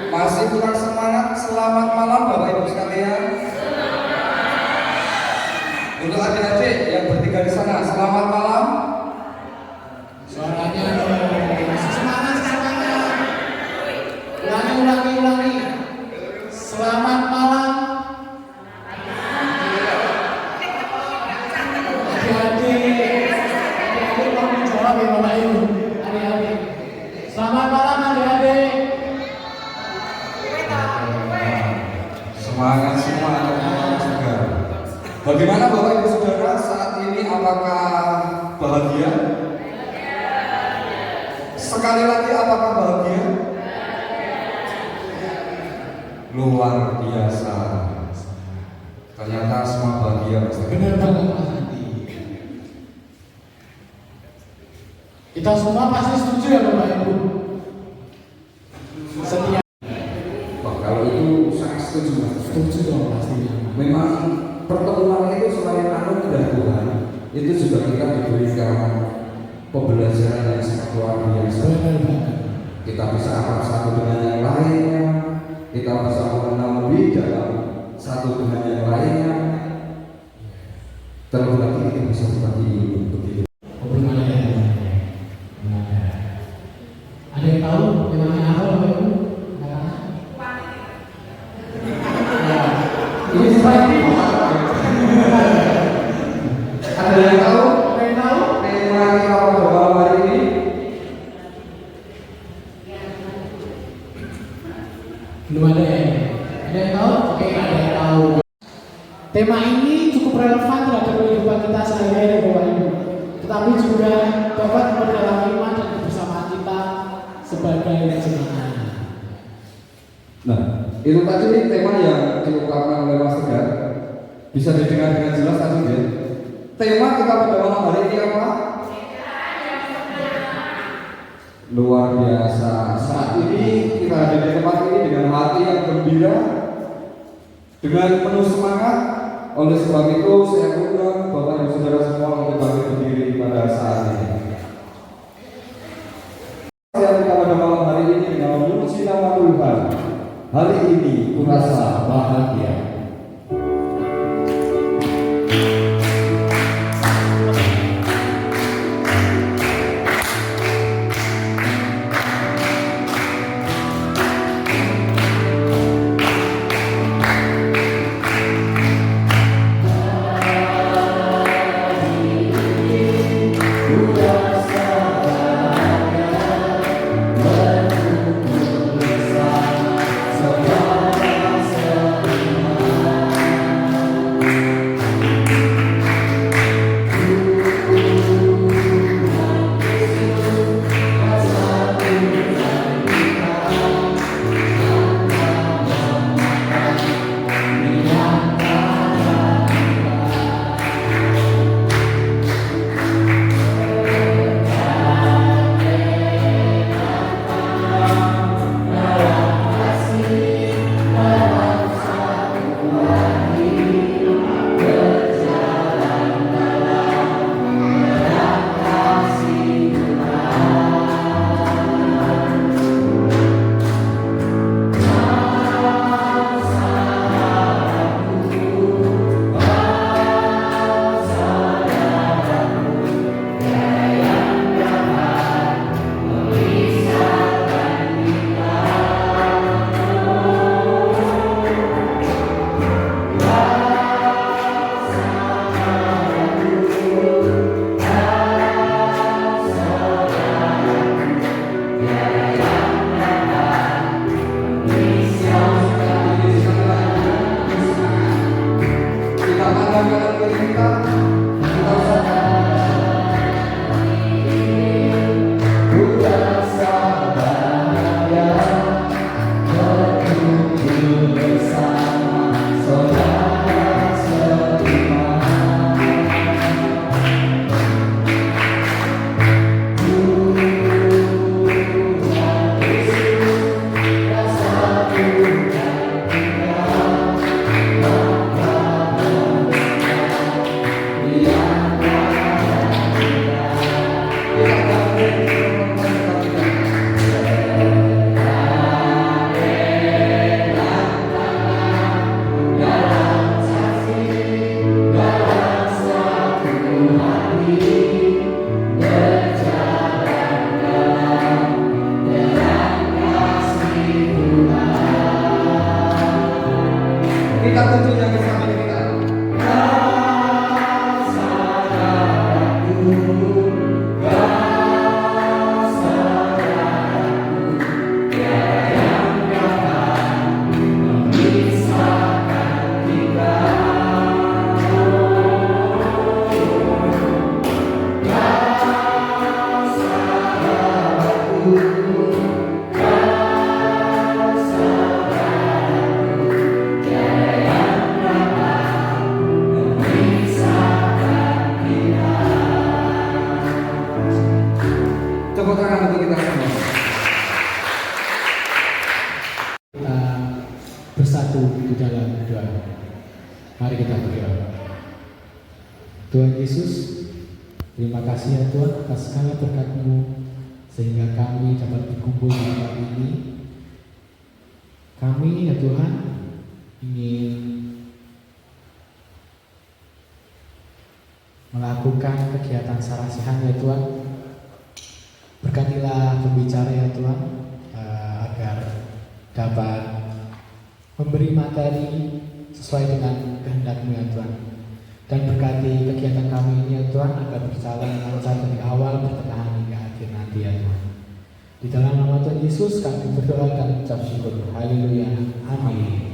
Masih kurang semangat? Selamat malam Bapak Ibu sekalian. Untuk adik-adik yang bertiga di sana, selamat malam. Suaranya semangat. Ulangi. Selamat malam. Adik-adik mau menjawab ya Bapak Ibu. Adik-adik. Selamat malam adik-adik. Semangat semua anak-anak juga. Bagaimana Bapak Ibu Saudara saat ini, apakah bahagia? Sekali lagi, apakah bahagia? Luar biasa. Ternyata semua bahagia. Benar banget Mas Andi. Kita semua pasti setuju ya Bapak Ibu. Setiap Kalau itu sangat setuju dong pastinya. Memang pertemuan itu selain anugerah Tuhan, itu juga kita diberikan pembelajaran yang sangat luar biasa. Kita bisa akrab satu dengan yang lainnya, kita bisa mengenal lebih dalam satu dengan yang lainnya. Terlebih lagi kita bisa berbagi ilmu begitu. Ada yang tahu memangnya apa Bapak Ibu? Ini seperti ada yang tahu? Tema kita pada malam hari ini? Belum ada ya? Ada yang tahu? Oke, ada yang tahu. Tema ini cukup relevan terhadap kehidupan kita sehari-hari Bapak Ibu. Tetapi juga dapat memperdalam iman dan kebersamaan kita sebagai jemaat. Nah, itu tadi tema yang diungkapkan oleh Mas Tegar. Bisa didengar dengan jelas tadi ya. Tema kita pada malam hari ini apa? Luar biasa. Saat ini kita ada di tempat ini dengan hati yang gembira, dengan penuh semangat. Oleh sebab itu saya undang Bapak Ibu Saudara semua untuk bangkit berdiri pada saat ini. Saya kita pada malam hari ini dengan memuji nama Tuhan. Hari ini kurasa bahagia. Tuhan Yesus, terima kasih ya Tuhan atas segala berkat-Mu sehingga kami dapat berkumpul di tempat ini. Kami ya Tuhan ingin melakukan kegiatan sarasihan ya Tuhan. Berkatilah pembicara ya Tuhan, agar dapat memberi materi sesuai dengan kehendak-Mu ya Tuhan. Dan berkati kegiatan kami ini ya Tuhan agar berjalan lancar dari awal pertengahan hingga akhir nanti ya Tuhan. Di dalam nama Tuhan Yesus kami berdoa dan ucap syukur. Haleluya. Amin.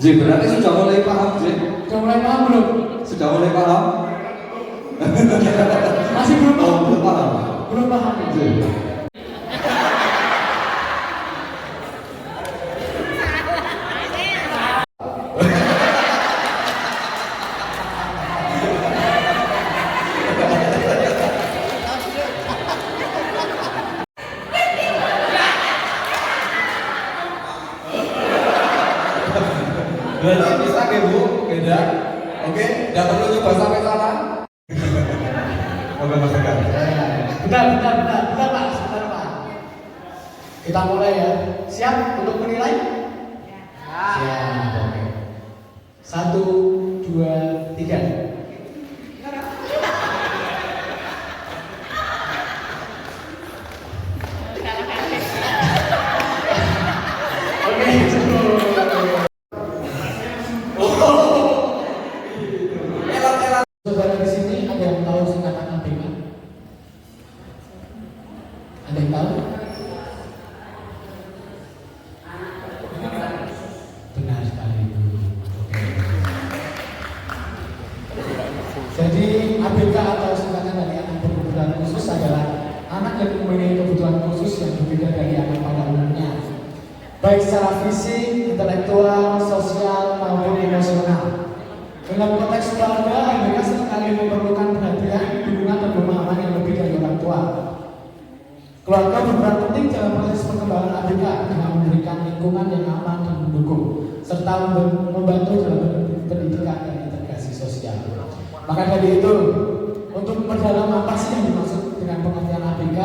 Ji, berarti sudah mulai paham, Ji? Sudah mulai paham belum? Sudah mulai paham? Masih belum paham? Belum paham. Belum paham, Ji. Berarti bisa ke Bu, beda. Oke. Tidak perlu coba sampai sana. Oke, Mas Tegar. Bentar Pak, sebentar Pak. Kita mulai ya. Siap untuk menilai? Siap, oke. 1, 2, 3. Oke, saudara di sini ada yang tahu singkatan ABK? Ada yang tahu? Benar sekali Bu. Oke. Jadi ABK atau singkatan dari anak berkebutuhan khusus adalah anak yang memiliki kebutuhan khusus yang berbeda dari anak pada umumnya, baik secara fisik, intelektual, sosial maupun emosional. Dalam konteks keluarga, mereka seringkali memerlukan perhatian, dukungan dan pemahaman yang lebih dari orang tua. Keluarga berperan penting dalam proses perkembangan ABK dengan memberikan lingkungan yang aman dan mendukung, serta membantu dalam pendidikan dan integrasi sosial. Maka dari itu, untuk memperdalam apa sih yang dimaksud dengan pengertian ABK,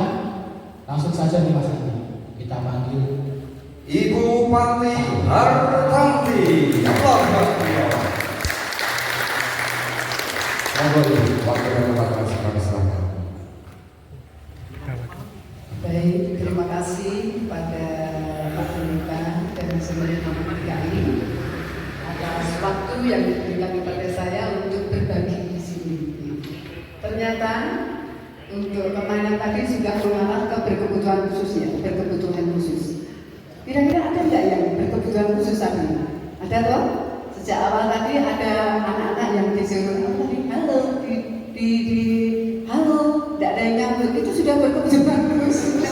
langsung saja nih Mas Andi, kita panggil Ibu Panti Hartanti. Aplaus. Monggo Ibu, waktu dan tempat kami serahkan. Baik, terima kasih pada Pak Pendeta dan seluruh panitia PKI atas waktu yang diberikan kepada saya untuk berbagi di sini. Ternyata untuk permainan tadi sudah mengarah ke berkebutuhan khusus ya, berkebutuhan khusus. Kira-kira ada tidak yang berkebutuhan khusus tadi? Ada toh? Sejak awal tadi ada anak-anak yang disuruh halo, halo, tidak ada yang nyambut, itu sudah berkebutuhan khusus.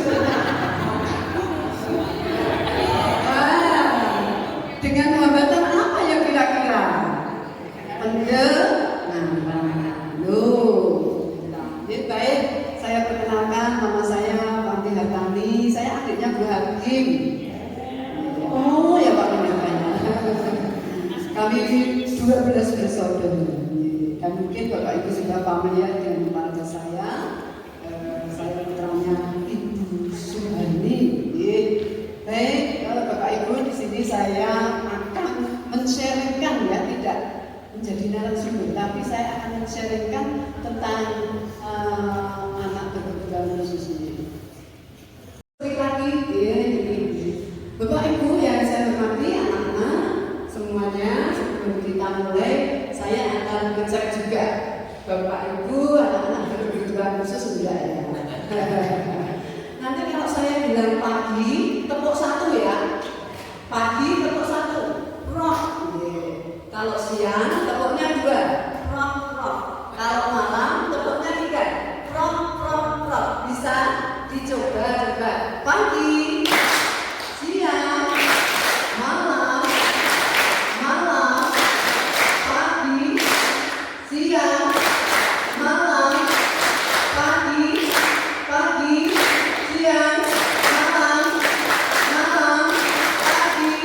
Dengan hambatan apa ya kira-kira? Baik, saya perkenalkan nama saya Panti Hartanti, saya adiknya Bu Hakim. Oh ya Pak Pendetanya. Kami 12 bersaudara. Dan mungkin Bapak Ibu sudah familiar dengan keluarga saya. Saya putranya Ibu Suhani. Baik, kalau Bapak Ibu di sini saya akan men-sharingkan ya, tidak menjadi narasumber, tapi saya akan men-sharingkan tentang anak berkebutuhan khusus ini. Sekali lagi, Bapak Ibu yang saya hormati, anak-anak semuanya, sebelum kita mulai, saya akan ngecek juga Bapak Ibu, anak-anak berkebutuhan khusus enggak ya? Nanti kalau saya bilang pagi, tepuk 1 ya. Pagi tepuk 1, roh. Kalau siang tepuknya 2, roh. Kalau malam tepuknya 3, roh. Bisa dicoba. Pagi, siang, malam, pagi, siang, malam, pagi, siang, malam, pagi,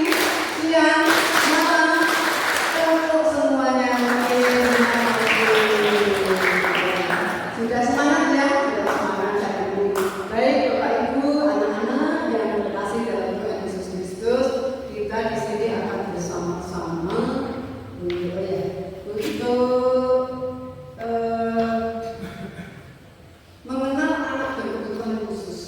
siang, malam. Untuk semuanya sudah semangat ya, sudah semangat. Baik Bapak Ibu, anak-anak yang terkasih dalam Tuhan Yesus Kristus, kita di sini akan bersama-sama untuk mengenal anak berkebutuhan khusus.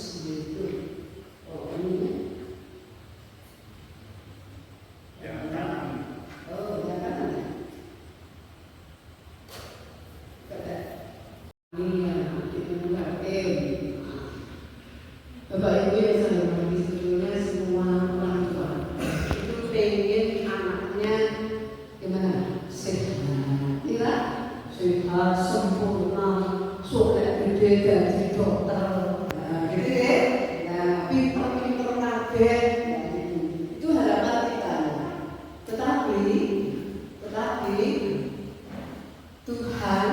Bapak Ibu yang saya hormati, sebetulnya semua orang tua itu pengen anaknya gimana? Sehat, tidak? Sehat, sempurna, soleh, gede, jadi dokter. Gitu ya? Pinter-pinter kabeh. Itu harapan kita. Tetapi Tuhan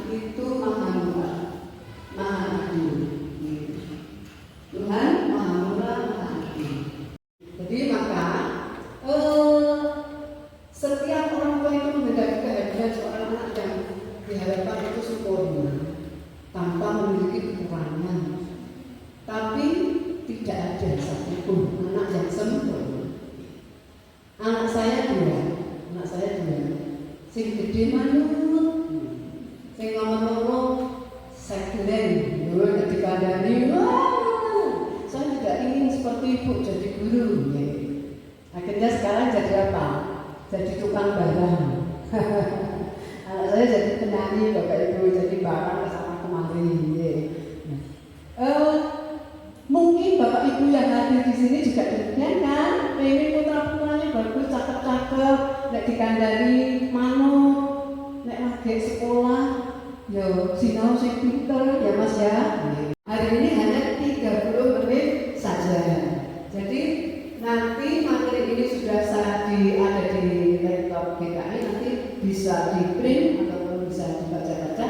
itu maha murah, maha adil. Tuhan maha murah, maha adil. Jadi maka setiap orang tua itu menghendaki kehadiran seorang anak diharapkan itu sempurna tanpa memiliki kekurangan. Tapi tidak ada satupun anak yang sempurna. Anak saya dua. Sing gede manut, sing ngomong-ngomong seglen, dulu ketika dari saya tidak ingin seperti ibu jadi guru. Akhirnya sekarang jadi apa? Jadi tukang barang. Anak saya jadi penyanyi, bapak ibu jadi barang kesana kemari. Mungkin bapak ibu yang hadir di sini juga demikian kan? Pengen putra putranya bagus, cakep-cakep, nek dikandani manut, nek lagi sekolah, yo sinau sing pinter ya mas ya. Hari ini hanya 30 menit saja. Jadi nanti materi ini sudah ada di laptop GKI, nanti bisa di print ataupun bisa dibaca-baca.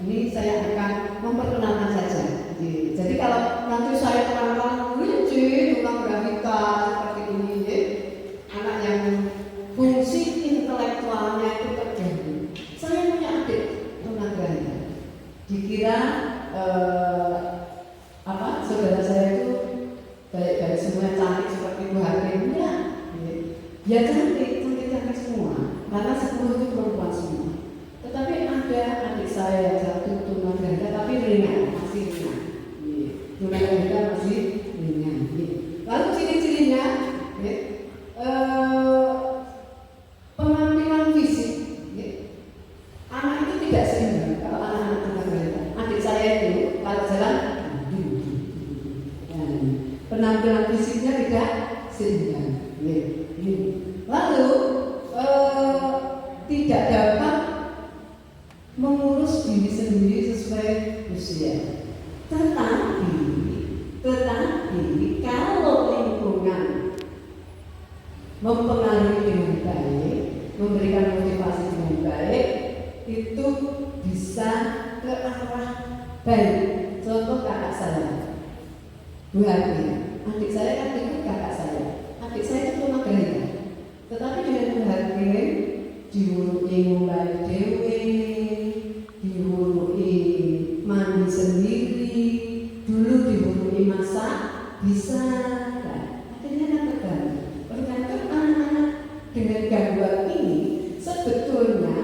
Ini saya akan memperkenalkan saja. Jadi kalau nanti saya terangkan tukang grafika seperti ini, anak yang fungsi intelektualnya itu terganggu. Saya punya adik tunagrahita, dikira saudara saya itu baik semua cantik seperti Bu Hakim, ya cantik semua, karena 10 itu perempuan semua. Tetapi ada adik saya satu tunagrahita tapi ringan, masih ringan. Tunagrahita masih ringan. Lalu ciri-cirinya, penampilan fisik, anak itu tidak seimbang. Kalau anak-anak tunagrahita, adik saya itu kalau jalan, penampilan fisiknya tidak seimbang. Lalu tidak dapat mengurus diri sendiri sesuai usia. Tetapi kalau lingkungan mempengaruhi dengan baik, memberikan motivasi dengan baik, itu bisa ke arah baik. Contoh kakak saya, Bu Hakim, adik saya kan ikut kakak saya. Adik saya itu tunagrahita, tetapi dengan Bu Hakim diwurui mulai dewe, diwurui mandi sendiri, dulu diwurui masak, bisa. Akhirnya kan terganggu. Ternyata anak-anak dengan gangguan ini sebetulnya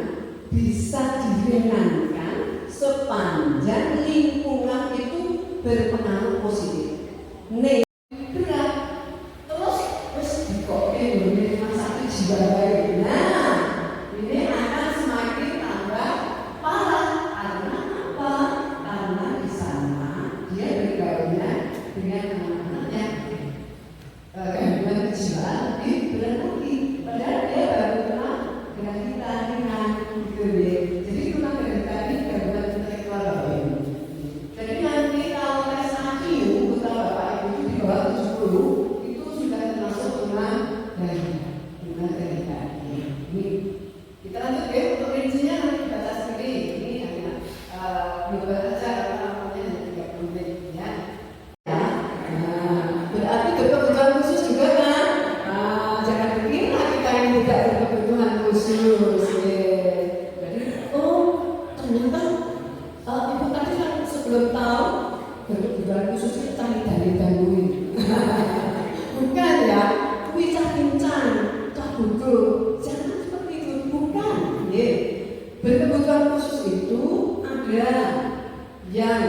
bisa diringankan sepanjang lingkungan itu berpengaruh positif. Berat, terus dikopi dulu masak jiwa baik. Nah, ini akan semakin tambah parah. Karena apa? Karena di sana dia bergaulnya dengan anak-anak yang gangguan jiwa lebih berat lagi. Padahal dia baru kenal grafita ringan gitu ya. Jadi tunagrahita ini gangguan intelektual bapak ibu. Jadi nanti kalau tes IQ putra bapak ibu itu di bawah 70 itu sudah termasuk tunagrahita. Ini kita lanjut ya, untuk rincinya nanti baca sendiri. Ini hanya global saja karena namanya hanya 30 menit ya. Berarti berkebutuhan khusus juga kan? Jangan dikira kita ini tidak berkebutuhan khusus. Jadi, ternyata ibu tadi kan sebelum tahu berkebutuhan khusus itu cari dalil-dalil. Bukan ya, cah pincang, cah buku, jangan seperti itu, bukan. Berkebutuhan khusus itu ada yang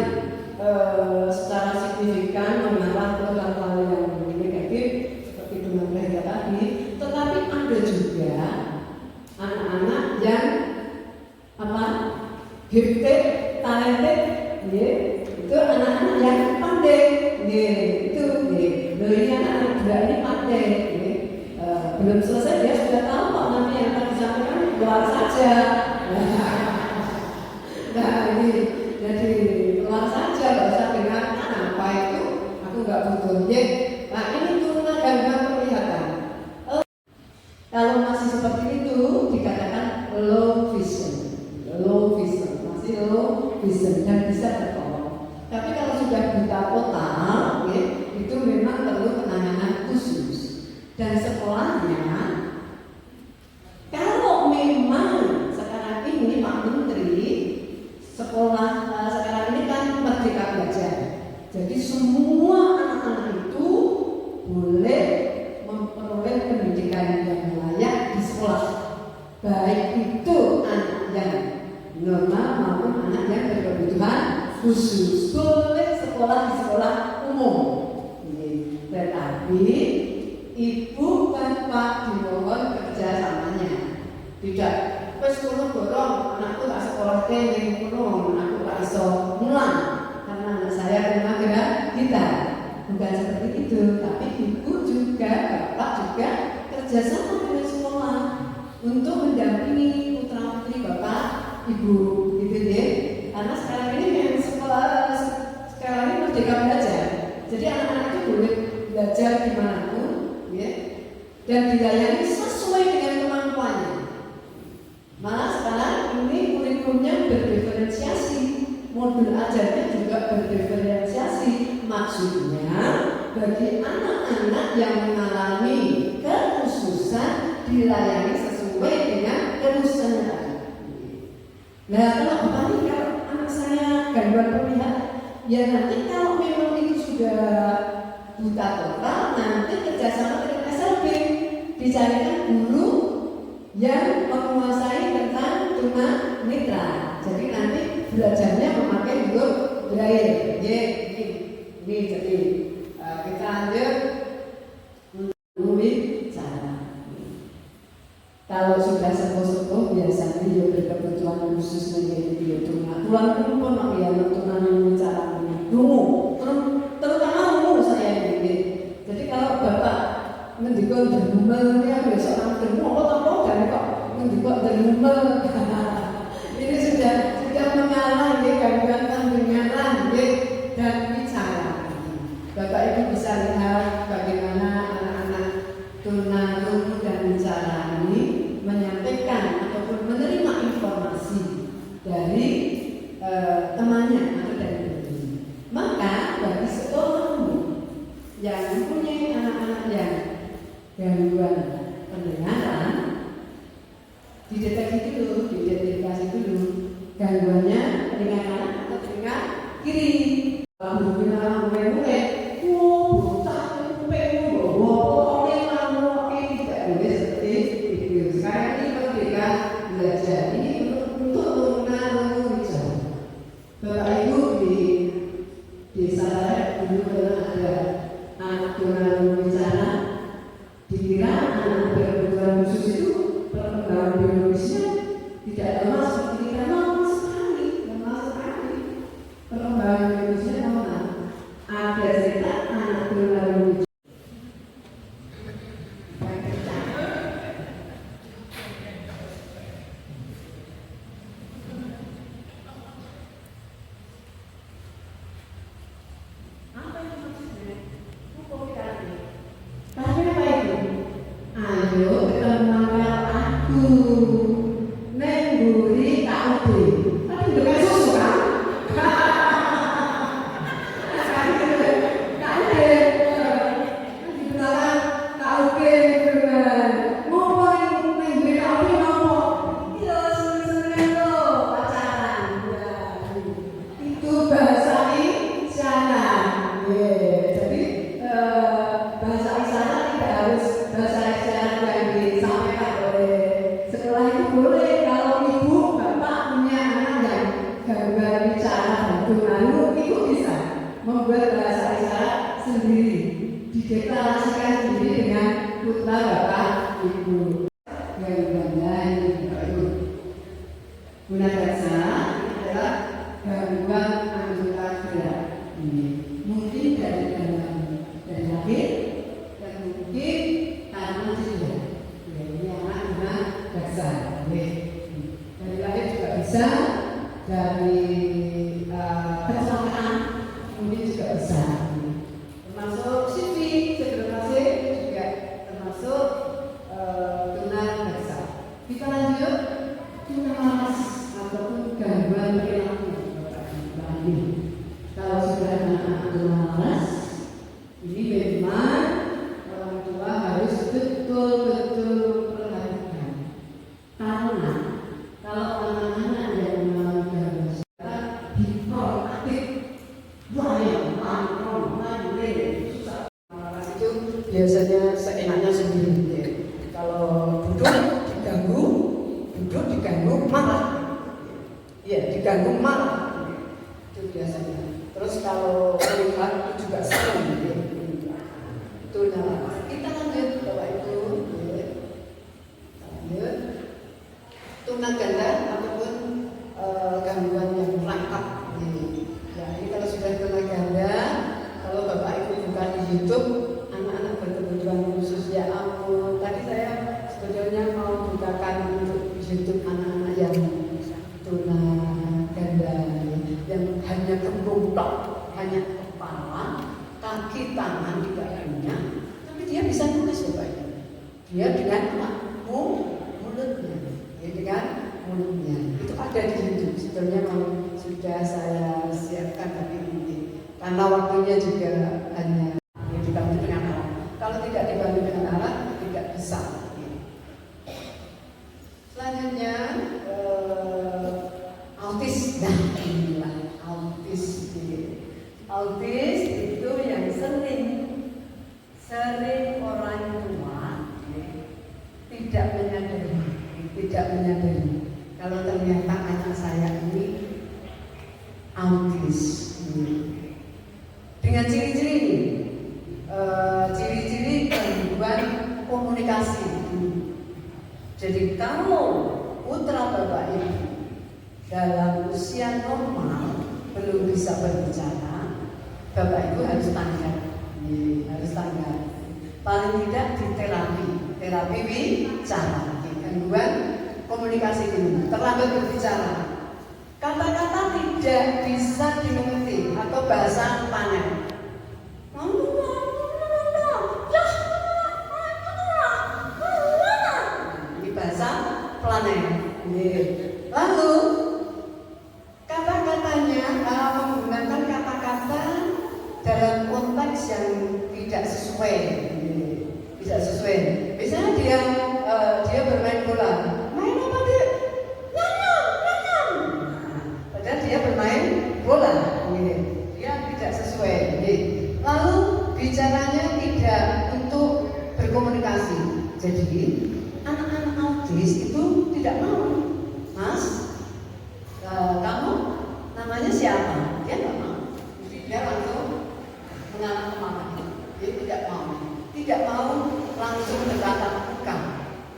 secara signifikan mengarah ke hal-hal yang negatif seperti tunagrahita tadi, tetapi ada juga anak-anak yang gifted, talented, itu anak-anak yang pandai, itu ini anak-anak juga ini pandai, belum selesai dia sudah tahu kok nanti yang akan disampaikan keluar saja. Nah ini jadi keluar saja, nggak usah dengarkan apa itu, aku nggak butuh. Nah ini turunan gangguan penglihatan. Kalau masih seperti itu dikatakan low vision, masih low vision dan bisa tertolong. Tapi kalau sudah buta total, itu memang perlu penanganan khusus. Dan sekolahnya, kalau memang sekarang ini Pak Menteri semua anak-anak itu boleh memperoleh pendidikan yang layak di sekolah, baik itu anak yang normal maupun anak yang berkebutuhan khusus, boleh sekolah di sekolah umum. Tetapi ibu bapak dimohon kerjasamanya, tidak wes kulo dorong anakku tak sekolah ning kulo, anakku tak iso mulang karena anak saya kena kita. Bukan seperti itu, tapi ibu juga bapak juga kerjasama dengan sekolah untuk mendampingi putra putri bapak ibu, gitu ya. Karena sekarang ini memang sekolah sekarang ini merdeka belajar, jadi anak-anak itu boleh belajar dimanapun, ya, dan dilayani sesuai dengan kemampuannya. Malah sekarang ini kurikulumnya berdiferensiasi, modul ajarnya juga berdiferensiasi. Maksudnya bagi anak-anak yang mengalami kekhususan dilayani sesuai dengan kekhususannya tadi. Nah, kalau Bapak kalau anak saya gangguan penglihatan, ya nanti kalau memang itu sudah buta total, nanti kerjasama dengan SLB dicarikan guru yang menguasai tentang tunanetra. Jadi nanti belajarnya memakai huruf braille. Ini jadi kita lanjut menulis cara. Kalau sudah sepuh-sepuh biasanya dia berkebutuhan khusus menjadi dia tuna. Tulang pun ya tunan cara dungu. Terutama dungu saya ini. Jadi kalau bapak mendikon derumel ya besok nang derumel apa dan kok mendikon derumel. Ini sudah mengalah ya gangguan pendengaran ya dan bicara. Bapak Ibu bisa lihat bagaimana anak-anak tunarungu dan bicara ini menyampaikan ataupun menerima informasi dari temannya atau dari gurunya. Maka bagi seorang guru yang mempunyai anak-anak yang gangguan pendengaran, dideteksi dulu, diidentifikasi dulu gangguannya telinga kanan atau telinga kiri. Kalau berbeda mulai-mulai, buta kupingmu, bawa orang tidak boleh seperti itu. Sekarang ini merdeka belajar ini untuk tunarungu hijau. Bapak Ibu di desa dulu pernah ada anak tunarungu bicara, dikira anak berkebutuhan khusus itu perkembangan biologisnya tidak lemah seperti kita lemah sekali. Perkembangan biologisnya lemah. Ada cerita anak tunarungu membuat bahasa isyarat sendiri, dideklarasikan sendiri dengan putra bapak ibu. Gangguan itu gunadaksa adalah gangguan anggota gerak. Mungkin dari lahir dan mungkin karena cedera. Ini anak gunadaksa. Dari lahir juga bisa, dari kecelakaan mungkin juga bisa, termasuk CV segregasi juga termasuk tunanetra. Kita lanjut tunalas ataupun gangguan perilaku. Kalau sudah anak tunalas, ini memang orang tua harus betul-betul memperhatikan, karena kalau anak-anak yang mengalami gangguan hiperaktif, yang ya diganggu marah, itu biasanya. Terus kalau melihat itu juga senang, ya. Itu nah, kita lanjut Bapak Ibu, ya. Lanjut. Tunaganda ataupun gangguan yang rangkap. Ya, ini kalau sudah tunaganda, kalau Bapak Ibu buka di YouTube, anak-anak berkebutuhan khusus, ya ampun. Tadi saya sebetulnya mau bukakan untuk YouTube anak-anak yang tunaganda, yang hanya kembung tok, hanya kepala, kaki, tangan tidak punya, tapi dia bisa nulis Bapak Ibu. Dia dengan mulutnya, ya dengan mulutnya. Itu ada di YouTube. Sebetulnya sudah saya siapkan, tapi ini karena waktunya juga hanya dibantu dengan alat. Kalau tidak dibantu dengan alat, tidak bisa. Selanjutnya autis. Nah, inilah autis. Autis itu yang sering orang tua tidak menyadari kalau ternyata anak saya ini autis. Dengan ciri-ciri ini, ciri-ciri gangguan komunikasi. Jadi kalau putra Bapak Ibu dalam usia normal belum bisa berbicara, Bapak Ibu harus tanggap, paling tidak di terapi bicara, gangguan komunikasi ini, terlambat berbicara, kata-kata tidak bisa dimengerti atau bahasa panen. Ini bahasa planet. Lalu kata-katanya menggunakan kata-kata dalam konteks yang tidak sesuai. Misalnya dia bermain bola. Main apa dia? Nyanyam. Padahal dia bermain bola. Dia tidak sesuai. Lalu bicaranya tidak untuk berkomunikasi. Jadi anak-anak autis itu tidak mau. Mas, kamu namanya siapa? Dia nggak mau. Jadi dia langsung mengarah ke mama. Dia tidak mau langsung bertatap muka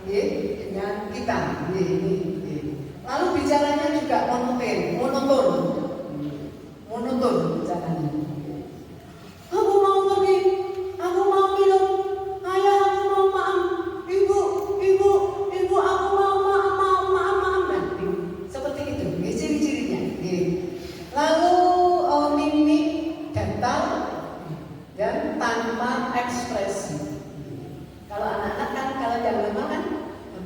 dengan kita. Lalu bicaranya juga monoton bicaranya. Aku mau pergi, aku mau minum, ayah aku mau maaf, ibu aku mau maaf. Nah, seperti itu, ciri-cirinya. Lalu mimik datar dan tanpa ekspresi. Kalau anak-anak kan, kalau yang lemah kan,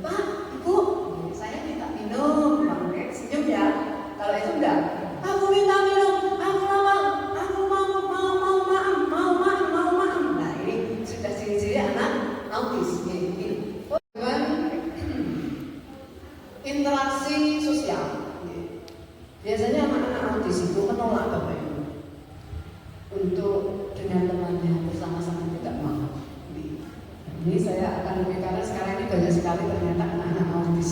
Bapak, Ibu, saya minta minum, senyum ya. Kalau itu enggak, aku minta minum, aku mau maaf. Nah, ini sudah ciri-ciri anak autis. Interaksi sosial. Biasanya anak-anak autis itu menolak Bapak Ibu untuk dengan temannya bersama-sama, tidak mau. Ini saya akan lebih, karena sekarang ini banyak sekali ternyata anak-anak autis.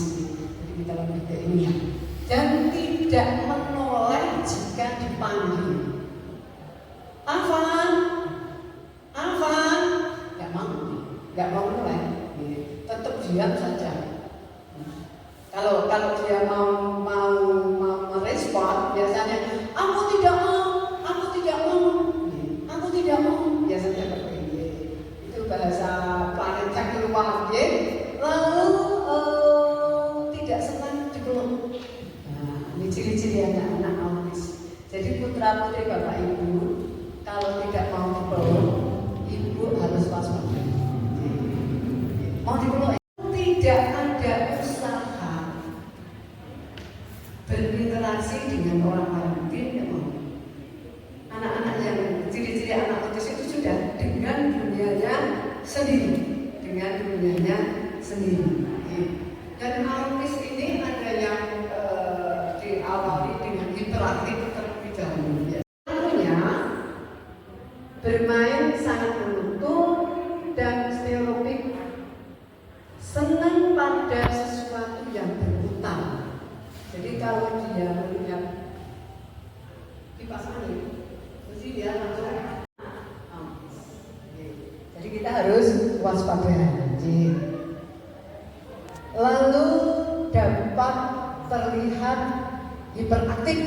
Jadi kita lebih ke ini ya. Dan tidak menoleh jika dipanggil. Afan, nggak mau menoleh, tetap diam saja. Kalau dia mau merespon, biasanya aku tidak mau, biasanya seperti ini. Itu bahasa planet yang keluar, lalu tidak senang dipeluk. Nah, ini ciri-ciri anak-anak autis. Jadi putra putri Bapak Ibu, kalau tidak mau dipeluk, Ibu harus waspada. Mau dipeluk, tidak ada usaha berinteraksi dengan orang-orang, tidak mau. Anak-anak yang ciri-ciri anak autis itu sudah dengan dunianya sendiri. Dan autis ini ada yang diawali dengan interaktif terlebih dahulu. Tentunya bermain sangat menuntun dan stereotip, senang pada sesuatu yang berputar. Jadi kalau dia melihat kewaspadaan. Lalu dapat terlihat hiperaktif,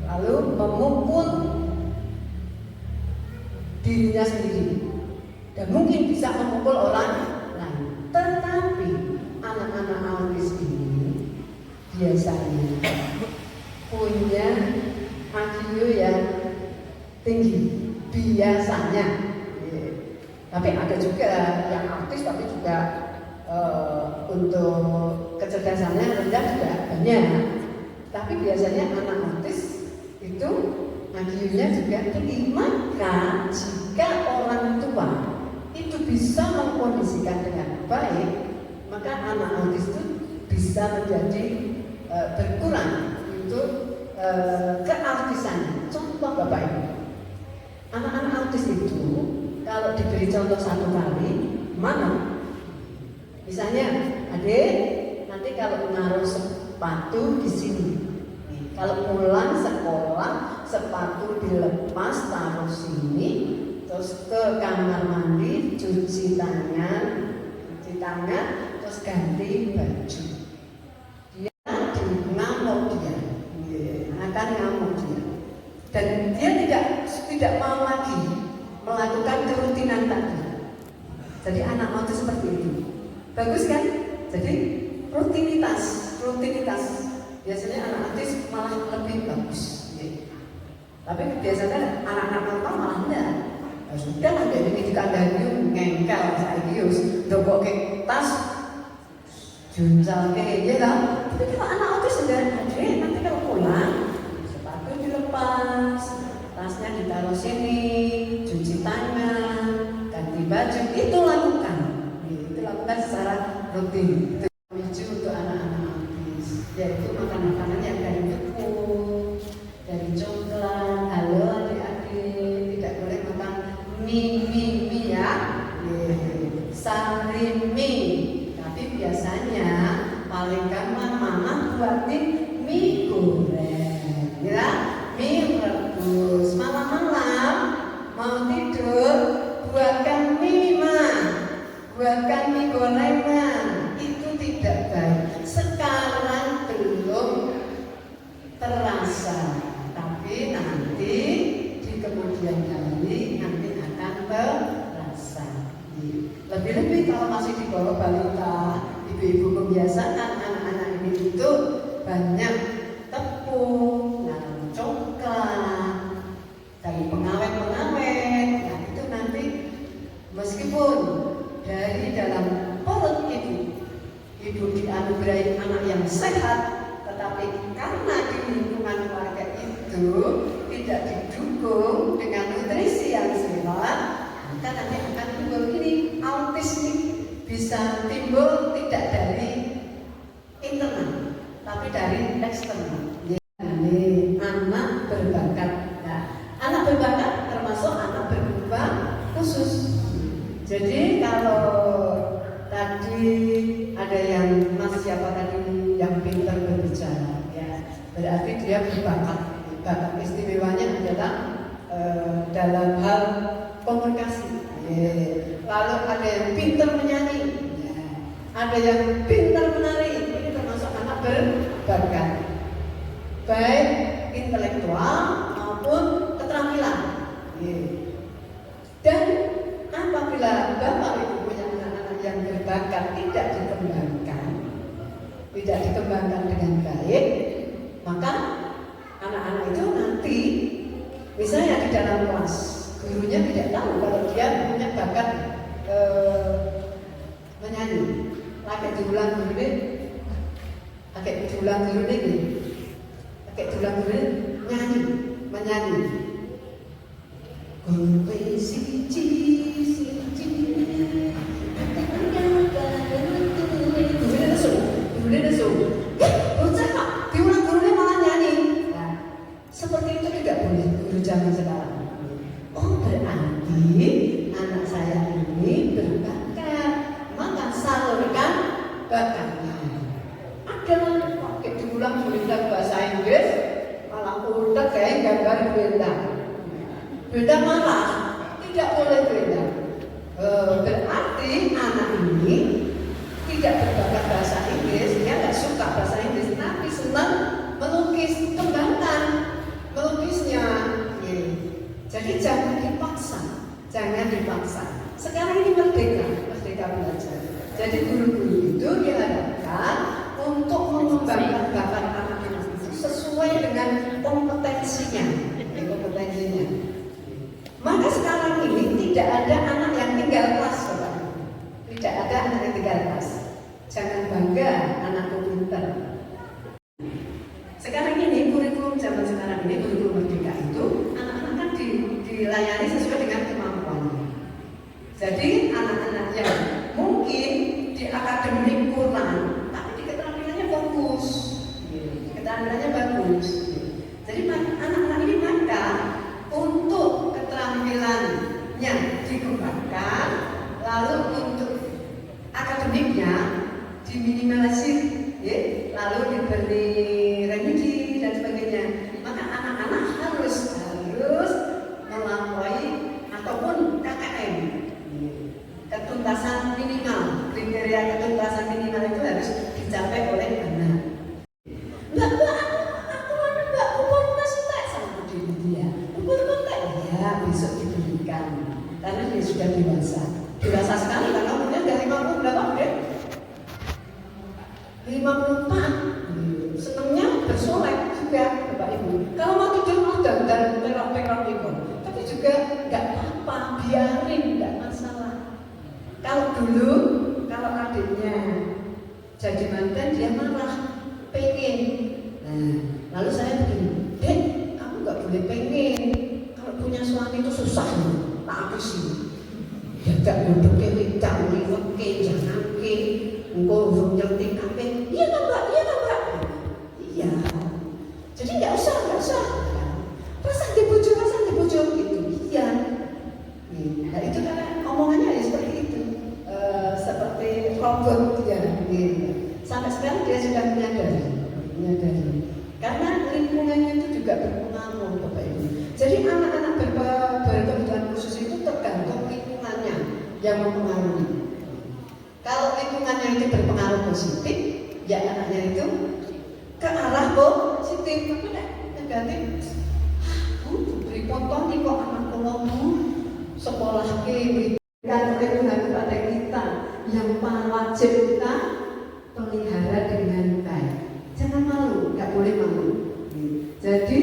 lalu memukul dirinya sendiri dan mungkin bisa memukul orang lain. Tetapi anak-anak autis ini biasanya punya IQ yang tinggi biasanya. Tapi ada juga yang autis tapi juga untuk kecerdasannya rendah juga banyak. Tapi biasanya anak autis itu IQ-nya juga tinggi. Maka jika orang tua itu bisa mengkondisikan dengan baik, maka anak autis itu bisa menjadi berkurang untuk keartisannya. Contoh Bapak Ibu, anak-anak autis itu kalau diberi contoh satu kali, mana? Misalnya, adik, nanti kalau naruh sepatu di sini, kalau pulang sekolah sepatu dilepas taruh sini, terus ke kamar mandi cuci tangan, terus ganti baju. Ngamuk dia, akan ngamuk dia, dan dia tidak mau lagi melakukan kerutinan tadi. Jadi anak autis seperti itu, bagus kan? Jadi rutinitas biasanya anak autis malah lebih bagus. Tapi biasanya anak-anak normal malah enggak. Sudah ada ini dikandani ngengkel saiki ndokok tas junjal kayak lah. Tapi kalau anak autis sudah ada, nanti kalau pulang sepatu dilepas, tasnya ditaruh sini, cuci tangan, ganti baju, itu lakukan secara rutin. Itu memicu untuk anak-anak autis, yaitu makan-makanan yang dari tepung, dari coklat. Halo adik-adik, tidak boleh makan mie ya, sari mie. Tapi biasanya paling gampang mama buatin mie goreng, ya, mie rebus. Malam-malam mau tidur buatkan mie buatkan mie gorengan. Itu tidak baik. Sekarang belum terasa, tapi nanti di kemudian hari nanti akan terasa. Lebih-lebih kalau masih di bawah balita, ibu-ibu membiasakan anak-anak ini itu banyak tepung, coklat, dari pengawet-pengawet. Nah itu nanti meskipun dari dalam perut ibu dianugerahi anak yang sehat, tetapi karena di lingkungan keluarga itu tidak didukung dengan nutrisi yang sehat, maka nanti akan timbul ini autis ini bisa timbul tidak dari internal, tapi dari eksternal. Ini anak berbakat. Nah, anak berbakat termasuk anak berkembang khusus. Jadi kalau tadi ada yang Mas siapa tadi yang pintar berbicara, ya berarti dia berbakat. Bakat istimewanya adalah dalam hal komunikasi. Lalu ada yang pintar menyanyi, ada yang pintar menari. Ini termasuk anak berbakat, baik intelektual maupun keterampilan. Dan apabila bapak ibu punya anak-anak yang berbakat tidak dikembangkan dengan baik, maka anak-anak itu nanti misalnya di dalam kelas gurunya tidak tahu kalau dia punya bakat menyanyi. Lagi diulang dulu nih, menyanyi. Kowe siji Guru nesu. Bocah kok diulang gurunya malah nyanyi. Nah, seperti itu tidak boleh guru zaman sekarang. Oh, berarti anak saya ini berbakat, maka salurkan bakatnya. Ada pakai diulang tulisan bahasa Inggris, malah udah kayak gambar benda marah, tidak boleh benda. Berarti dipaksa. Sekarang ini merdeka belajar. Jadi guru-guru itu diharapkan untuk mengembangkan bakat anak-anak itu sesuai dengan kompetensinya. Maka sekarang ini tidak ada anak yang tinggal kelas, Bapak. Tidak ada anak yang tinggal kelas. Jangan bangga anakku pintar. Sekarang ini kurikulum zaman sekarang ini, kurikulum merdeka itu anak-anak kan dilayani sesuai dengan kemampuannya. Jadi anak-anak yang mungkin di akademik kurang, tapi di keterampilannya bagus. Keterampilannya bagus. Jadi anak-anak ini maka untuk keterampilannya dikembangkan, lalu untuk akademiknya diminimalisir, ya, lalu diberi remedi dan sebagainya. Maka anak-anak harus melampaui ataupun KKM, ketuntasan minimal. Kriteria ketuntasan minimal itu harus dicapai oleh anak. Besok diberikan karena dia sudah dewasa sekali karena umurnya dari 50 berapa deh? 54. Senangnya bersolek juga Bapak Ibu. Kalau mau tidur dan terang itu, tapi juga nggak apa-apa, biarin, nggak masalah. Kalau dulu kalau adiknya jadi mantan dia marah, pengen. Nah, lalu saya begini, Dek, kamu nggak boleh pengen. Punya suami itu susah loh, tak habis ya gak duduk ke wedang, liwet ke, jangan ke, engkau urung nyeting kape, iya kan Mbak, iya. Jadi gak usah. Pasang di bojo gitu, iya. Nah itu karena omongannya ya seperti itu, seperti robot ya. Sampai sekarang dia sudah menyadari. Karena lingkungannya itu juga berpengaruh Bapak Ibu. Jadi anak-anak berkebutuhan khusus itu tergantung lingkungannya yang mempengaruhi. Kalau lingkungannya itu berpengaruh positif, ya anaknya itu ke arah positif. Tapi negatif, beri potong nih kok anak kolommu sekolah berikan perlindungan kepada kita yang paling wajib kita pelihara dengan baik. Jangan malu, nggak boleh malu. Jadi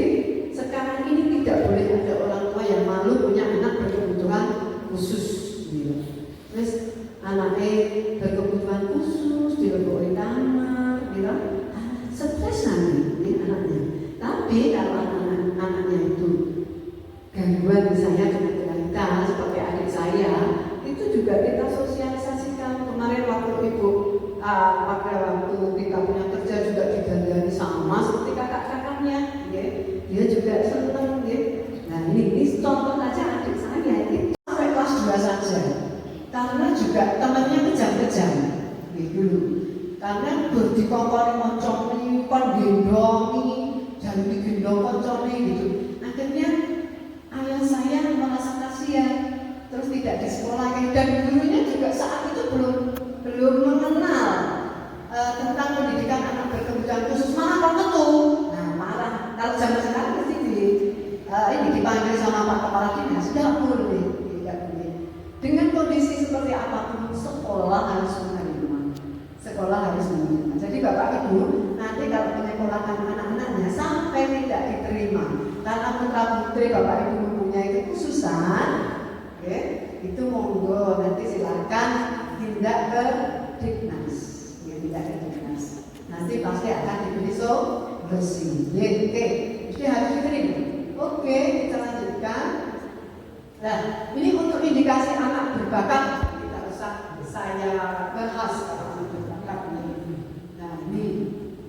sekarang ini tidak boleh ada orang tua yang malu punya anak berkebutuhan khusus. Terus anaknya berkebutuhan khusus dilebokkan kamar, stres nanti ini anaknya. Tapi kalau anaknya itu gangguan misalnya dengan kita seperti adik saya, itu juga kita sosialisasikan. Kemarin waktu pada waktu kita punya kerja juga digandani sama seperti kakak-kakaknya, ya. Dia juga senang, ya. Nah ini contoh saja adik saya itu sampai kelas 2 saja, karena juga temannya kejam-kejam, dulu. Karena dikongkori monconi, gendongi, jangan digendong monconi gitu. Akhirnya ayah saya merasa kasihan, terus tidak di sekolah dan gurunya juga saat itu belum mengenal tentang pendidikan anak berkebutuhan khusus, malah tertentu. Nah marah. Kalau zaman sekarang pasti ini dipanggil sama Pak Kepala Dinas, tidak boleh. Dengan kondisi seperti apapun, sekolah harus menerima. Jadi Bapak Ibu nanti kalau menyekolahkan anak-anaknya sampai tidak diterima karena putra putri Bapak Ibu mempunyai kekhususan, ya, itu monggo nanti silakan tindak ke Diknas, nanti pasti akan diberi solusi. Oke, jadi harus diterima. Oke, kita lanjutkan. Nah, ini untuk indikasi anak berbakat tidak usah saya bahas anak berbakat ini.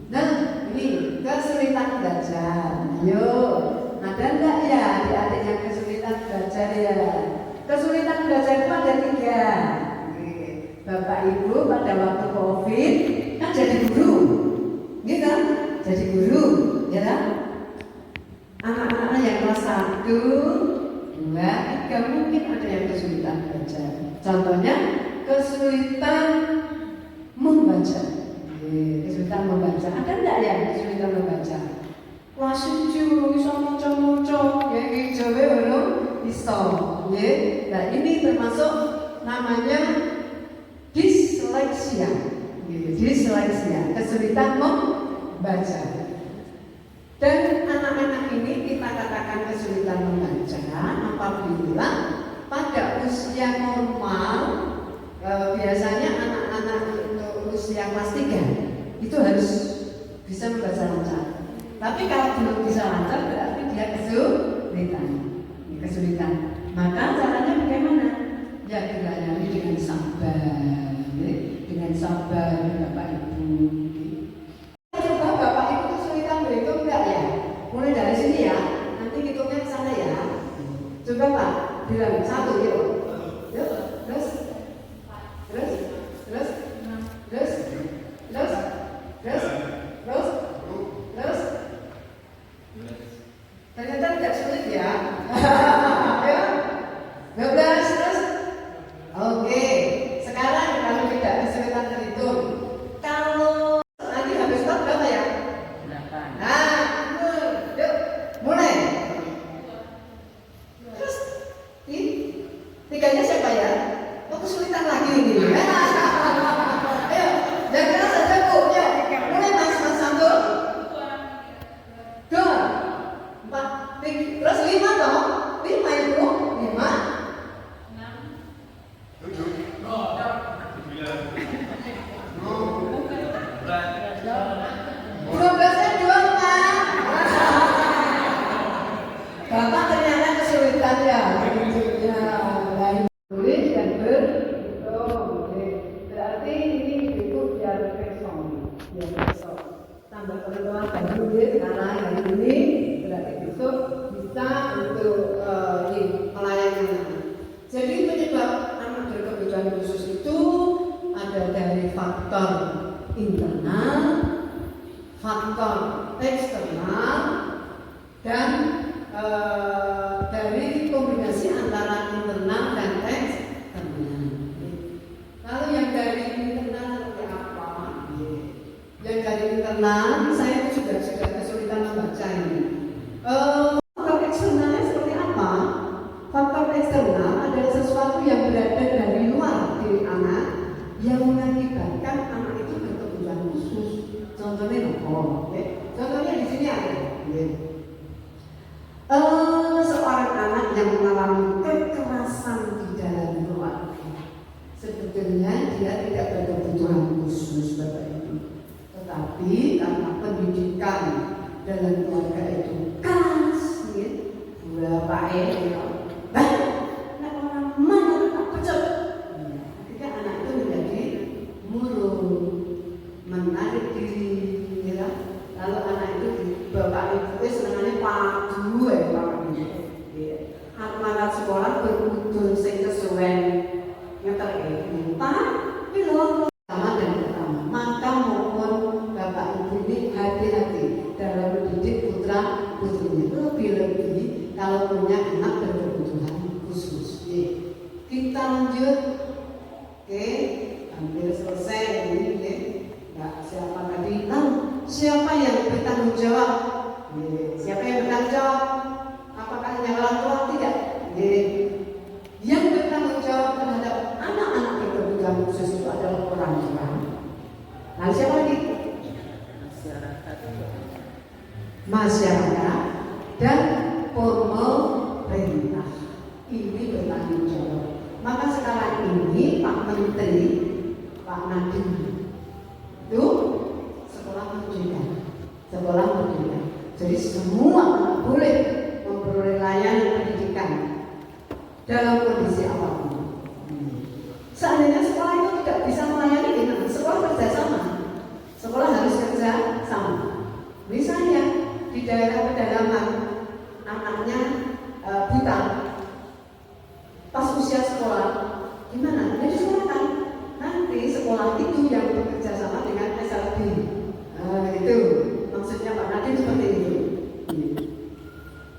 Nah ini kesulitan belajar. Ayo, ada enggak ya adik-adik yang kesulitan belajar ya? Kesulitan belajar itu ada 3. Bapak Ibu pada waktu COVID kan jadi guru, gitu kan? Jadi guru, ya kan? Anak-anak yang kelas 1, 2, 3 mungkin ada yang kesulitan belajar. Contohnya kesulitan membaca. Kesulitan membaca. Ada enggak ya kesulitan membaca? Kelas 7 bisa moco-moco, ya Jawa belum iso. Ya. Nah ini termasuk namanya disleksia. Disleksia, kesulitan membaca. Dan anak-anak ini kita katakan kesulitan membaca apabila pada usia normal, biasanya anak-anak untuk usia kelas 3 itu harus bisa membaca lancar. Tapi kalau belum bisa lancar berarti dia kesulitan. Maka caranya bagaimana? Ya dilayani dengan sabar, dengan sabar Bapak Ibu. Coba Bapak Ibu kesulitan berhitung enggak ya? Mulai dari sini ya, nanti hitungnya ke sana ya. Coba Pak, bilang 1 yuk. Yuk, terus. Ternyata tidak sulit ya. Ayo. 12 terus. Oke. Sekarang kalau tidak kesulitan terhitung. Kalau nanti habis stop berapa ya? 8. Nah, yuk. Mulai. Terus tiganya siapa ya? Oh kesulitan lagi ini. Ayo, jangan keras saja Bu. Yuk. Mulai Mas Santul. 2, 4, 3, terus 5 dong. 5 Ibu. 5. 12-nya doang Pak. Bapak ternyata kesulitan ya. Tulis dan berhitung. Berarti ini dihitung biar kosong. Tambah teman-teman tadi sekarang yang ini berarti besok bisa untuk melayani. Jadi penyebab anak berkebutuhan khusus itu ada dari faktor internal, faktor eksternal, dan dari kombinasi antara internal dan eksternal. Lalu yang dari internal seperti apa? Yang dari internal saya itu sudah kesulitan membaca ini. Faktor eksternalnya seperti apa? Faktor eksternal adalah sesuatu yang berada dari luar diri anak yang mengakibatkan anak itu berkebutuhan khusus. Contohnya contohnya di sini ada. Seorang anak yang mengalami kekerasan di dalam keluarga, sebetulnya dia tidak berkebutuhan khusus Bapak Ibu, tetapi karena pendidikan dalam keluarga itu keras, berapa nah orang mana tak pecah, ketika anak itu menjadi murung, menarik diri, lalu anak itu Bapak Ibu senangannya padu anak sekolah berkutul sing kesuwen ngeter tapi loh pertama dan pertama maka mohon Bapak Ibu ini hati-hati dalam mendidik putra putrinya, lebih-lebih kalau punya anak berkebutuhan khusus. Kita lanjut. Oke, hampir selesai ini. Siapa tadi? Siapa yang bertanggung jawab? Siapa yang bertanggung jawab? Apakah hanya orang tua? Tidak. Yang bertanggung jawab terhadap anak-anak berkebutuhan khusus itu adalah orang tua. Lalu siapa lagi? Masyarakat dan pemerintah. Ini bertanggung jawab. Maka sekarang ini Pak Menteri, Pak Nadiem itu sekolah merdeka. Jadi semua boleh memperoleh layanan pendidikan dalam kondisi apapun. Seandainya sekolah itu tidak bisa melayani, gimana? Sekolah kerjasama. Sekolah harus kerja sama. Misalnya di daerah pedalaman anaknya buta, pas usia sekolah, gimana? Ya disekolahkan. Nanti sekolah itu yang bekerja sama dengan SLB. Itu maksudnya Pak Nadiem seperti itu.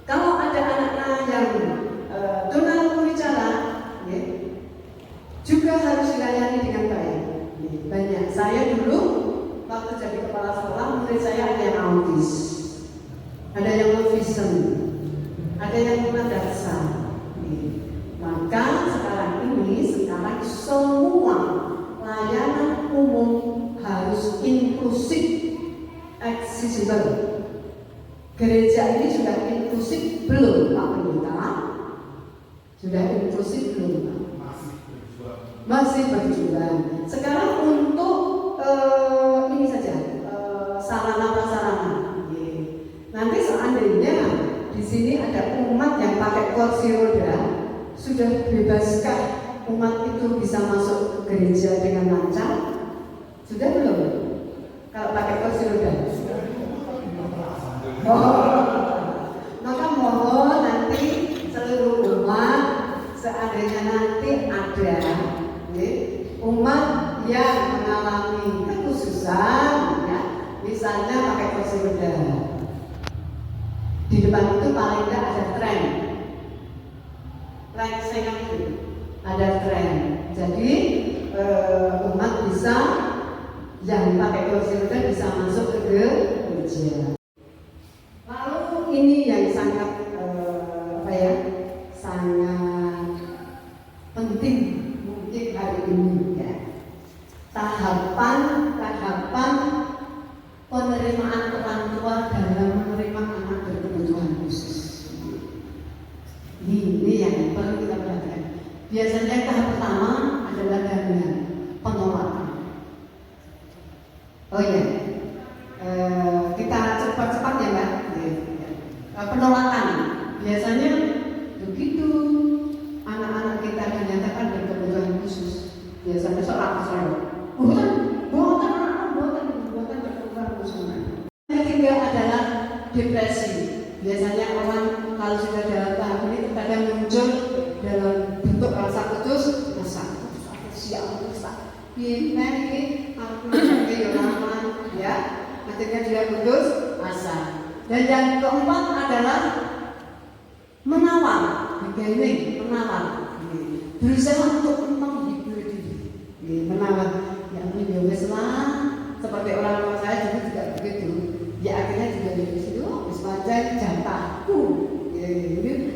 Kalau ada anak-anak yang tunawicara, juga harus dilayani dengan baik. Banyak. Saya dulu waktu jadi kepala sekolah, murid saya ada yang autis, ada yang low vision, ada yang tunadarsa. Maka sekarang semua layanan umum harus inklusif, accessible. Gereja ini sudah inklusif belum Pak Pendeta? Sudah inklusif belum Pak? Masih berjuang. Sekarang untuk ini saja sarana prasarana. Nanti seandainya di sini ada umat yang pakai kursi roda, sudah bebaskah umat itu bisa masuk ke gereja dengan lancar? Sudah belum? Kalau pakai kursi roda? Maka mohon nanti seluruh umat, seandainya nanti ada umat yang mengalami kekhususan, ya, misalnya pakai kursi roda, di depan itu paling tidak ada tren, itu ada tren. Jadi umat bisa yang pakai kursi roda bisa masuk ke gereja. Lalu ini yang sangat sangat penting mungkin hari ini, ya, tahapan penerimaan orang tua dalam menerima anak berkebutuhan khusus. Ini yang perlu kita perhatikan. Biasanya tahap pertama adalah dengan penolakan. Oh iya, kita cepat-cepat ya Mbak. Penolakan biasanya begitu anak-anak kita dinyatakan berkebutuhan khusus, biasanya sorak-sorai. Bukan berkebutuhan khusus. Yang ketiga adalah depresi. Biasanya orang kalau sudah dalam tahap ini terkadang muncul dalam bentuk rasa putus asa, siap rusak. Ini aku ya, akhirnya dia putus asa. Dan yang keempat adalah menawar, berusaha untuk menghibur diri, menawar. Ya ini wes lah, seperti orang tua saya juga begitu. Ya akhirnya juga di situ, semacam jatahku.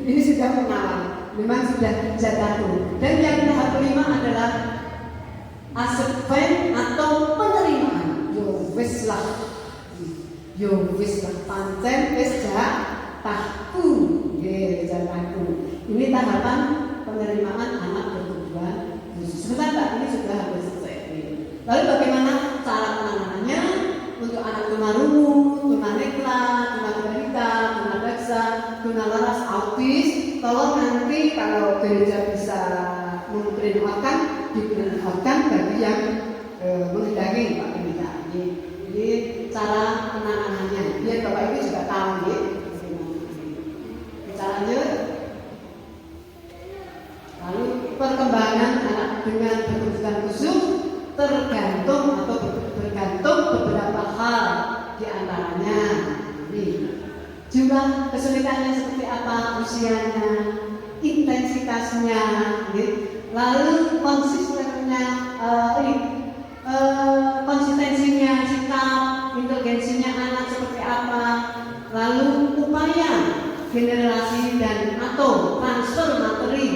Ini sudah menawar, memang sudah jatahku. Dan yang tahap kelima adalah acceptance atau penerimaan. Yo wis lah, pancen wis jatahku. Jatahku. Ini tahapan penerimaan anak berkebutuhan khusus. Sebentar Mbak, ini sudah habis selesai. Lalu bagaimana cara penanganannya untuk anak tunarungu, tunanetra, tunagrahita, tunadaksa, tunalaras, autis? Tolong nanti kalau gereja bisa memperkenalkan, diperkenalkan bagi yang menghendaki Pak Pendeta. Jadi cara penanganannya, biar Bapak Ibu juga tahu ya. Kita lanjut. Lalu perkembangan anak dengan berkebutuhan khusus tergantung atau bergantung beberapa hal, di antaranya jumlah kesulitannya seperti apa, usianya, intensitasnya, lalu konsistensinya, sikap, inteligensinya anak seperti apa, lalu upaya generasi dan atau transfer materi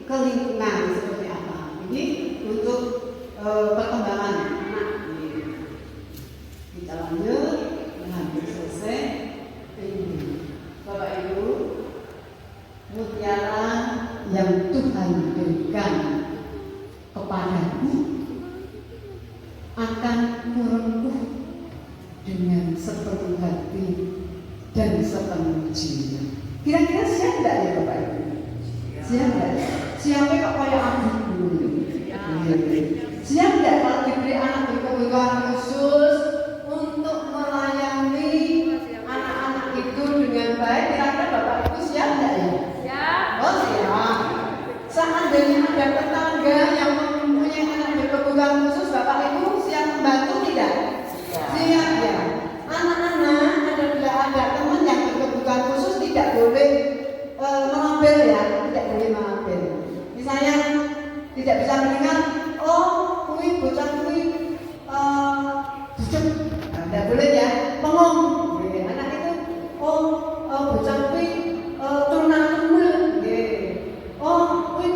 ke lingkungan seperti apa. Ini untuk perkembangan anak. Kita lanjut, hampir selesai. Bapak Ibu, mutiara yang Tuhan berikan kepadamu akan merembuh dengan sepenuh hati dan sepenuh jiwa. Kira-kira siap enggak ya Bapak Ibu? Siap enggak? Siapnya kok kayak adikku? Siap enggak kalau diberi anak berkebutuhan khusus untuk melayani anak-anak itu dengan baik? Kira-kira Bapak Ibu siap enggak ya? Siap. Oh siap. Seandainya ada tetangga yang mempunyai anak berkebutuhan khusus, Bapak Ibu siap membantu tidak? Siap ya. Anak-anak apabila ada teman yang berkebutuhan khusus tidak boleh mengambil ya, tidak boleh mengambil. Misalnya tidak bisa mendengar, bocah kui bujuk, tidak boleh ya. Pengong, anak itu, bocah kui turunan tumul, kui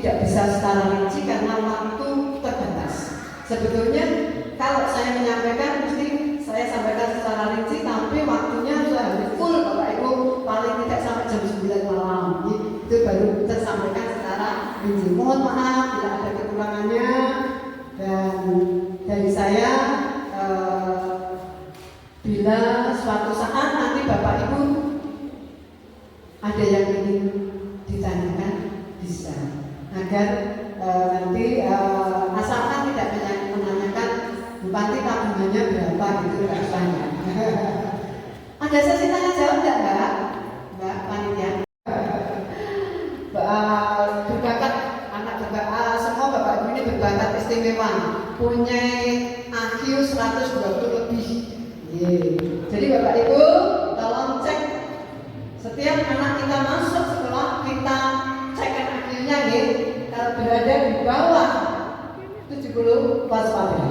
tidak bisa secara rinci karena waktu terbatas. Sebetulnya kalau saya menyampaikan mesti saya sampaikan secara rinci, tapi waktunya sudah habis full Bapak Ibu, paling tidak sampai jam 9 malam. Itu baru tersampaikan secara rinci. Mohon maaf bila ada kekurangannya, dan dari saya bila suatu saat nanti Bapak Ibu ada yang ingin ditanyakan bisa, agar nanti asalkan tidak menanyakan Bupati tabungannya berapa gitu, nggak tanya. Ada sesi tanya jawab nggak Mbak panitia? Berbakat anak berbakat, semua Bapak Ibu ini berbakat istimewa, punya IQ 120 lebih. Jadi Bapak Ibu tolong cek setiap anak kita masuk sekolah, kita cekkan IQ-nya nih. Kalau berada di bawah 70 waspada.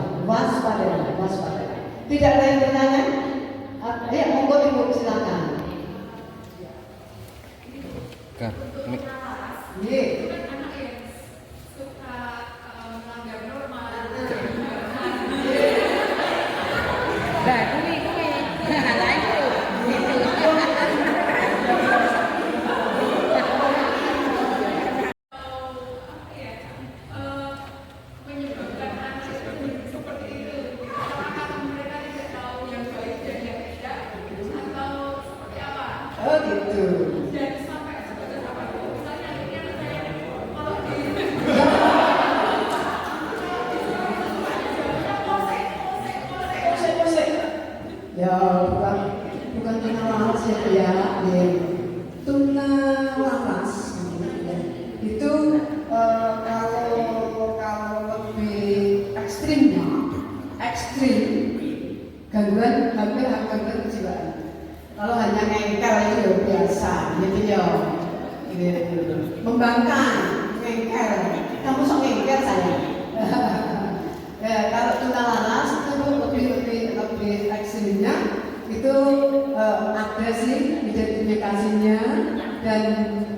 Tidak ada yang bertanya? Ya, monggo Ibu silakan. Kak, Nggih. Oh gitu. Ya bukan tuna laras ya, tuna laras itu kalau lebih ekstrim gangguan kejiwaan. Kalau hanya ngengkel itu ya biasa, gitu ya. Membangkang, ngengkel. Kamu sok ngengkel saya. Ya, kalau tuna laras itu lebih ekstrimnya itu ada sih identifikasinya. Dan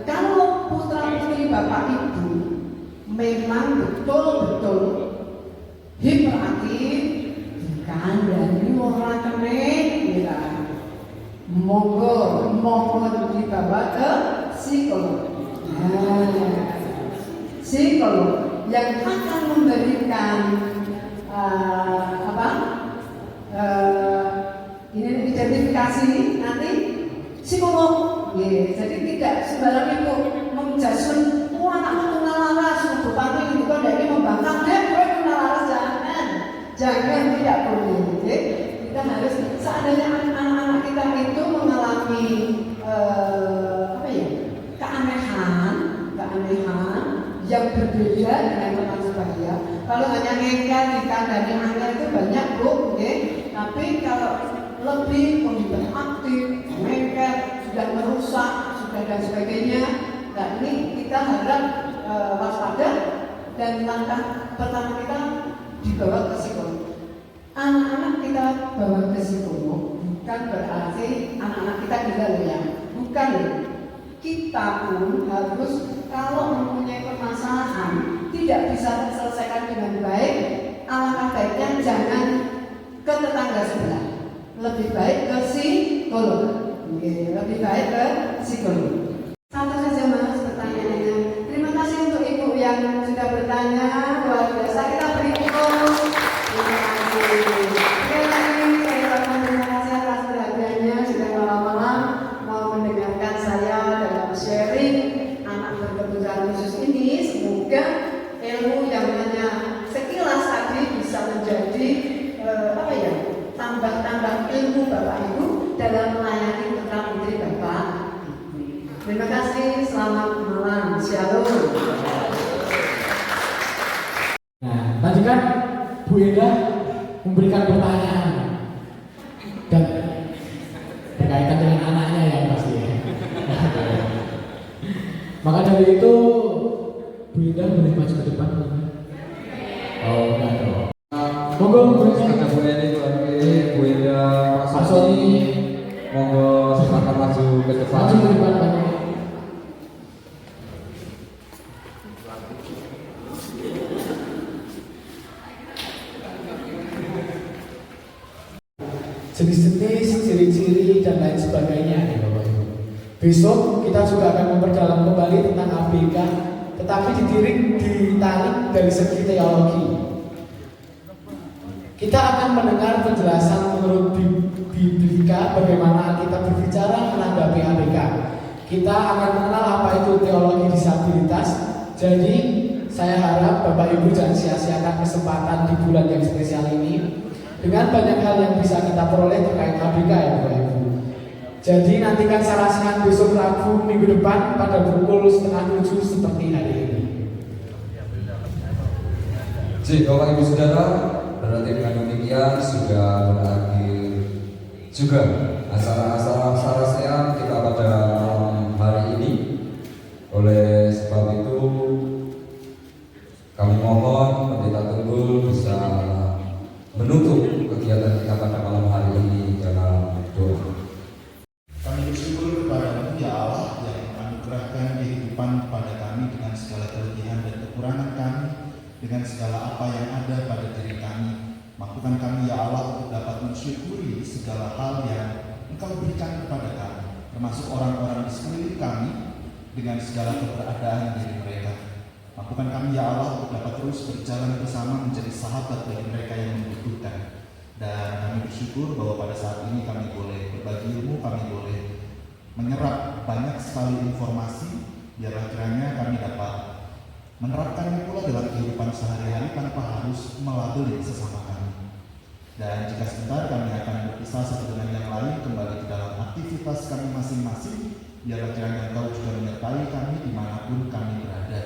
kalau putra putri Bapak Ibu memang betul-betul hiperaktif, dikandani orang kenek, monggo dibawa ke psikolog. Psikolog yang akan memberikan ini identifikasi nanti psikolog. Jadi tidak sembarang itu menjudge anakmu tuna laras, Bupati itu kan dari membangkang dia gue tuna laras, jangan tidak boleh. Kita harus seandainya anak-anak kita itu mengalami keanehan yang berbeda dengan teman sebaya. Kalau hanya ngengkel dikandani angel itu banyak Bu, tapi kalau lebih aktif, ngengkel sudah merusak, sudah dan sebagainya. Nah ini kita harap waspada, dan langkah pertama kita dibawa ke psikolog. Anak-anak kita bawa ke psikolog bukan berarti anak-anak kita gila loh ya, bukan loh. Kita pun harus kalau mempunyai permasalahan tidak bisa terselesaikan dengan baik, alangkah baiknya jangan ke tetangga sebelah, lebih baik ke psikolog. Lebih baik ke psikolog. Satu saja Mas pertanyaannya. Terima kasih untuk Ibu yang sudah bertanya, luar biasa, kita beri tepuk. Terima kasih. Sekali lagi saya ucapkan terima kasih atas perhatiannya, sudah malam-malam mau mendengarkan saya dalam sharing anak berkebutuhan khusus ini. Semoga ilmu yang hanya sekilas tadi bisa menjadi tambah-tambah ilmu Bapak Ibu dalam melayani putra putri Bapak. Terima kasih, selamat malam, shalom. Nah, tadi kan Bu Eda memberikan pertanyaan dan berkaitan dengan anaknya ya pasti. Maka dari itu Bu Eda boleh maju ke depan. Oh, enggak dong. Monggo ada Bu Eni lagi, Bu Ida, Pak Soni, monggo silakan maju ke depan. Maju ke depan. jenis-jenis, ciri-ciri, dan lain sebagainya ya Bapak Ibu. Besok kita juga akan memperdalam kembali tentang ABK, tetapi ditarik dari segi teologi. Kita akan mendengar penjelasan menurut Biblika bagaimana kita berbicara menanggapi ABK. Kita akan mengenal apa itu teologi disabilitas. Jadi saya harap Bapak Ibu jangan sia-siakan kesempatan di bulan yang spesial ini dengan banyak hal yang bisa kita peroleh terkait ABK ya Bapak Ibu. Jadi nantikan sarasihan besok Rabu minggu depan pada pukul 6:30 seperti hari ini. Jadi Bapak Ibu Saudara, berarti dengan demikian sudah berakhir juga acara-acara sarasihan kita pada malam hari ini. Oleh sebab itu kami mohon Pendeta Tunggul bisa menutup kegiatan kita pada malam hari ini dalam doa. Kami bersyukur kepada-Mu ya Allah yang menganugerahkan kehidupan kepada kami dengan segala kelebihan dan kekurangan kami, dengan segala apa yang ada pada diri kami. Mampukan kami ya Allah untuk dapat mensyukuri segala hal yang Engkau berikan kepada kami, termasuk orang-orang di sekeliling kami dengan segala keberadaan diri mereka. Mampukan kami ya Allah untuk dapat terus berjalan bersama menjadi sahabat bagi mereka yang membutuhkan. Dan kami bersyukur bahwa pada saat ini kami boleh berbagi ilmu, kami boleh menyerap banyak sekali informasi, biarlah kiranya kami dapat menerapkannya pula dalam kehidupan sehari-hari tanpa harus melabeli sesama kami. Dan jika sebentar kami akan berpisah satu dengan yang lain kembali ke dalam aktivitas kami masing-masing, biarlah kiranya Engkau juga menyertai kami dimanapun kami berada.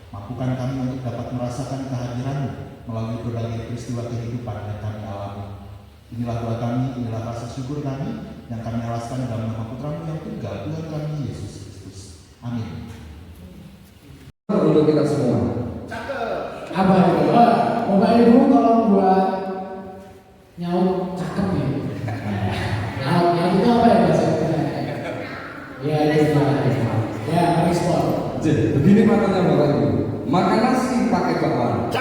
Mampukan kami untuk dapat merasakan kehadiran-Mu melalui berbagai peristiwa kehidupan yang kami alami. Inilah doa kami, inilah rasa syukur kami yang kami alaskan dalam nama Putra-Mu yang tunggal, Tuhan kami Yesus Kristus. Amin. Untuk kita semua. Apa itu? Bapak Ibu tolong buat nyaut cakep ya. Nyaut itu apa ya bahasa kita? Ya itu ya respon. Jadi begini makanya Bapak Ibu, makan nasi pakai bakwan.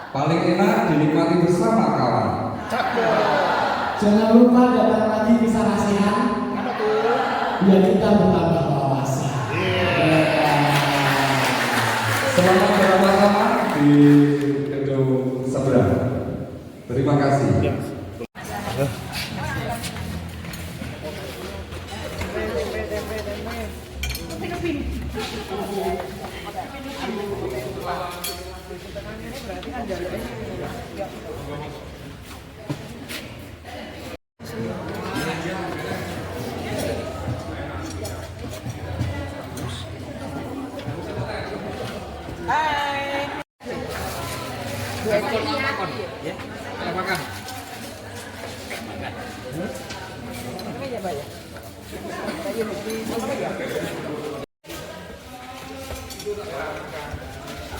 Paling enak dinikmati bersama kawan. Jangan lupa datang lagi ke sarasihan. Biar kita bertambah wawasan. Selamat bersama-sama di gedung seberang. Terima kasih.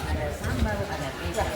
Ada sambal, ada pisang.